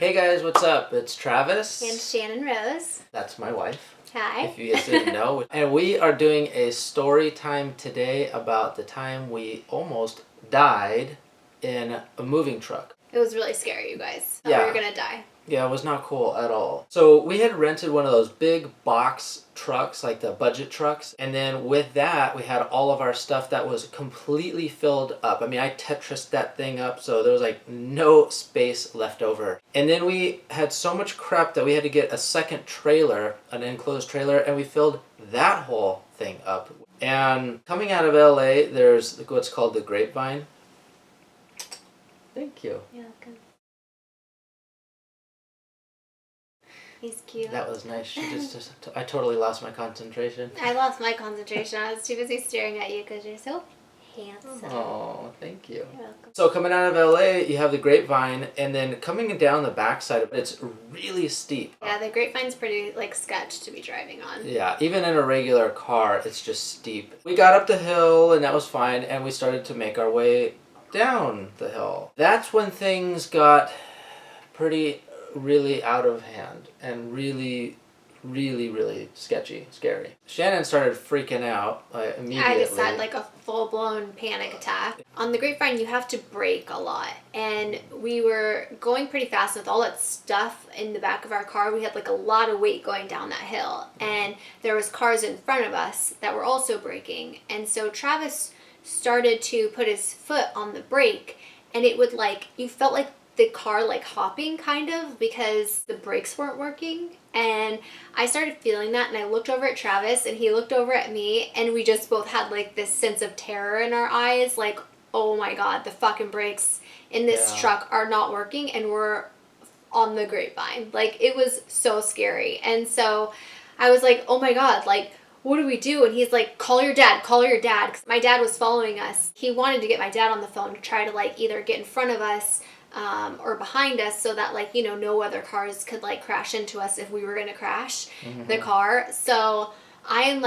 Hey guys, what's up? It's Travis. And Shannon Rose. That's my wife. Hi. If you guys didn't know. And we are doing a story time today about the time we almost died in a moving truck. It was really scary, you guys. Yeah. We were gonna die. Yeah, it was not cool at all. So we had rented one of those big box trucks, like the budget trucks. And then with that, we had all of our stuff that was completely filled up. I mean, I Tetrised that thing up, so there was like no space left over. And then we had so much crap that we had to get a second trailer, an enclosed trailer, and we filled that whole thing up. And coming out of LA, there's what's called the Grapevine. Thank you. You're welcome. He's cute. That was nice. She I totally lost my concentration. I lost my concentration. I was too busy staring at you because you're so handsome. Oh, thank you. You're welcome. So coming out of LA, you have the Grapevine, and then coming down the backside, it's really steep. Yeah, the Grapevine's pretty sketch to be driving on. Yeah, even in a regular car, it's just steep. We got up the hill, and that was fine, and we started to make our way down the hill. That's when things got really out of hand and really scary. Shannon started freaking out immediately. I just had a full-blown panic attack. On the Grapevine, you have to brake a lot, and we were going pretty fast with all that stuff in the back of our car. We had a lot of weight going down that hill, and there was cars in front of us that were also braking, and so Travis started to put his foot on the brake, and it would you felt like the car hopping kind of because the brakes weren't working. And I started feeling that, and I looked over at Travis and he looked over at me, and we just both had this sense of terror in our eyes, oh my god, the fucking brakes in this truck are not working and we're on the Grapevine. It was so scary. And so I was like, oh my god, what do we do? And he's like, call your dad. Because my dad was following us. He wanted to get my dad on the phone to try to either get in front of us or behind us so that no other cars could crash into us if we were going to crash the car. So I am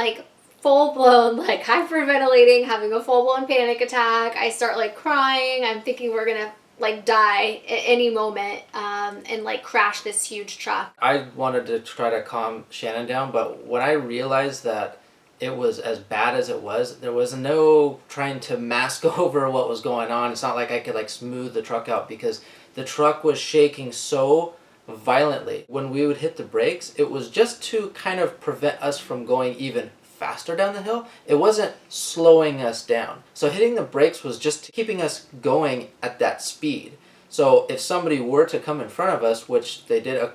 full blown hyperventilating, having a full blown panic attack. I start crying. I'm thinking we're going to die at any moment and crash this huge truck. I wanted to try to calm Shannon down, but when I realized that it was as bad as it was, there was no trying to mask over what was going on. It's not like I could smooth the truck out because the truck was shaking so violently. When we would hit the brakes, it was just to kind of prevent us from going even faster down the hill. It wasn't slowing us down. So hitting the brakes was just keeping us going at that speed. So if somebody were to come in front of us, which they did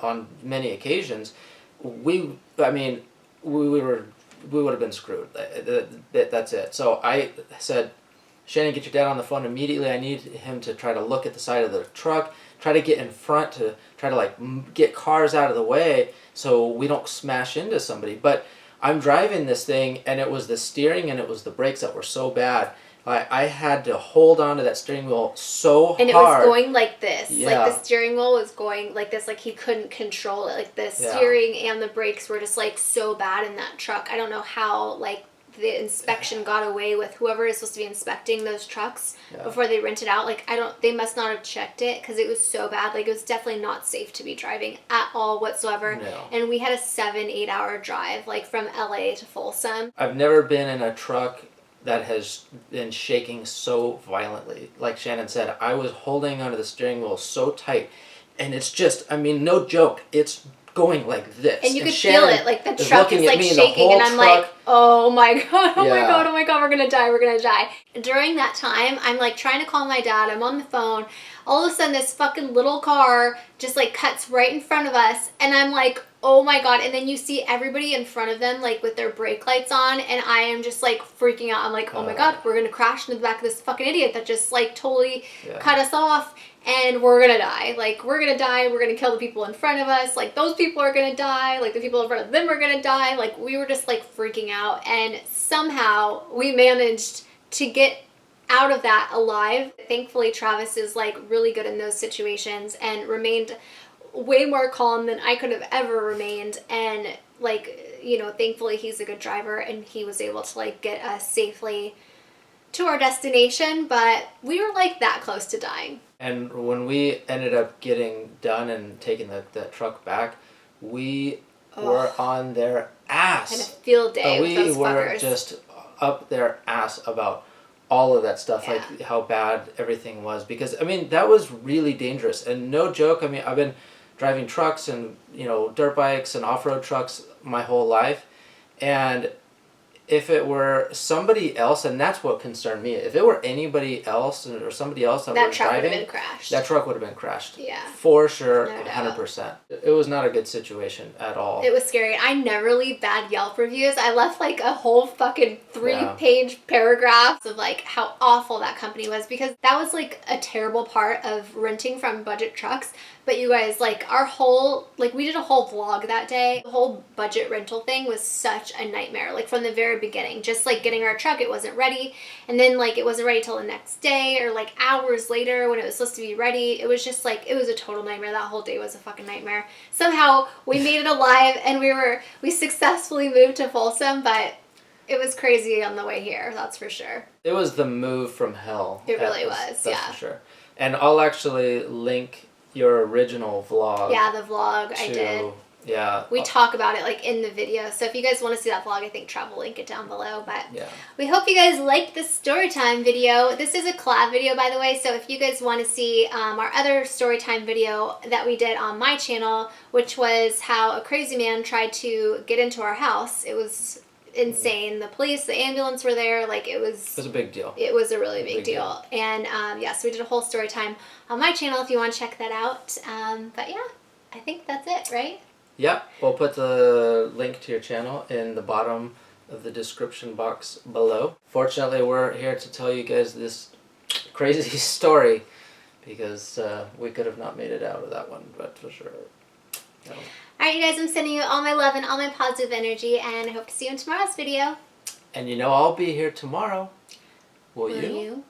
on many occasions, we would have been screwed. That's it. So I said, Shannon, get your dad on the phone immediately. I need him to try to look at the side of the truck, try to get in front to try to get cars out of the way so we don't smash into somebody. But I'm driving this thing, and it was the steering and it was the brakes that were so bad. I had to hold on to that steering wheel so hard. And it was going like this. Yeah. The steering wheel was going like this. He couldn't control it. The steering and the brakes were just so bad in that truck. I don't know how the inspection got away with whoever is supposed to be inspecting those trucks before they rent it out. They must not have checked it because it was so bad. It was definitely not safe to be driving at all whatsoever. No. And we had a 7-8 hour drive from LA to Folsom. I've never been in a truck that has been shaking so violently. Like Shannon said, I was holding onto the steering wheel so tight, and it's just, no joke, it's going like this. And you could feel it, the truck is shaking, and I'm truck, oh my god, oh my god, we're gonna die. And during that time, I'm trying to call my dad, I'm on the phone, all of a sudden this fucking little car just cuts right in front of us, and I'm oh my god. And then you see everybody in front of them with their brake lights on, and I am just freaking out. I'm oh my god, we're gonna crash into the back of this fucking idiot that just totally cut us off, and we're gonna die. We're gonna die, we're gonna kill the people in front of us, those people are gonna die, the people in front of them are gonna die. We were just freaking out, and somehow we managed to get out of that alive. Thankfully, Travis is really good in those situations and remained way more calm than I could have ever remained. And thankfully he's a good driver, and he was able to get us safely to our destination, but we were like that close to dying. And when we ended up getting done and taking that truck back, we were on their ass. And a field day with those We were fuckers. just up their ass about all of that stuff, Yeah. like how bad everything was. Because, I mean, that was really dangerous. And no joke, I mean, I've been driving trucks and, you know, dirt bikes and off-road trucks my whole life. And if it were somebody else, and that's what concerned me, if it were anybody else or somebody else that was truck would driving, have been crashed. that truck would have been crashed. Yeah. For sure, No doubt. 100%. It was not a good situation at all. It was scary. I never leave bad Yelp reviews. I left like a whole fucking 3-page paragraph of like how awful that company was, because that was like a terrible part of renting from budget trucks. But you guys, like our whole, like we did a whole vlog that day. The whole budget rental thing was such a nightmare. Like from the very beginning, just like getting our truck, it wasn't ready. And then like it wasn't ready till the next day or like hours later when it was supposed to be ready. It was just like, it was a total nightmare. That whole day was a fucking nightmare. Somehow we made it alive and we successfully moved to Folsom, but it was crazy on the way here. That's for sure. It was the move from hell. It really was, that's yeah. for sure. And I'll actually link your original vlog. Yeah, the vlog I did. Yeah. We talk about it like in the video. So if you guys want to see that vlog, I think Trav will link it down below. But yeah. We hope you guys liked this Storytime video. This is a collab video, by the way. So if you guys want to see our other Storytime video that we did on my channel, which was how a crazy man tried to get into our house. It was insane. The police, the ambulance were there. Like it was a big deal. It was a really big deal. And yeah, so we did a whole story time on my channel if you want to check that out. But yeah, I think that's it, right? Yep. We'll put the link to your channel in the bottom of the description box below. Fortunately, we're here to tell you guys this crazy story because we could have not made it out of that one, but for sure. No. Alright, you guys, I'm sending you all my love and all my positive energy, and I hope to see you in tomorrow's video. And you know I'll be here tomorrow. Will you? You?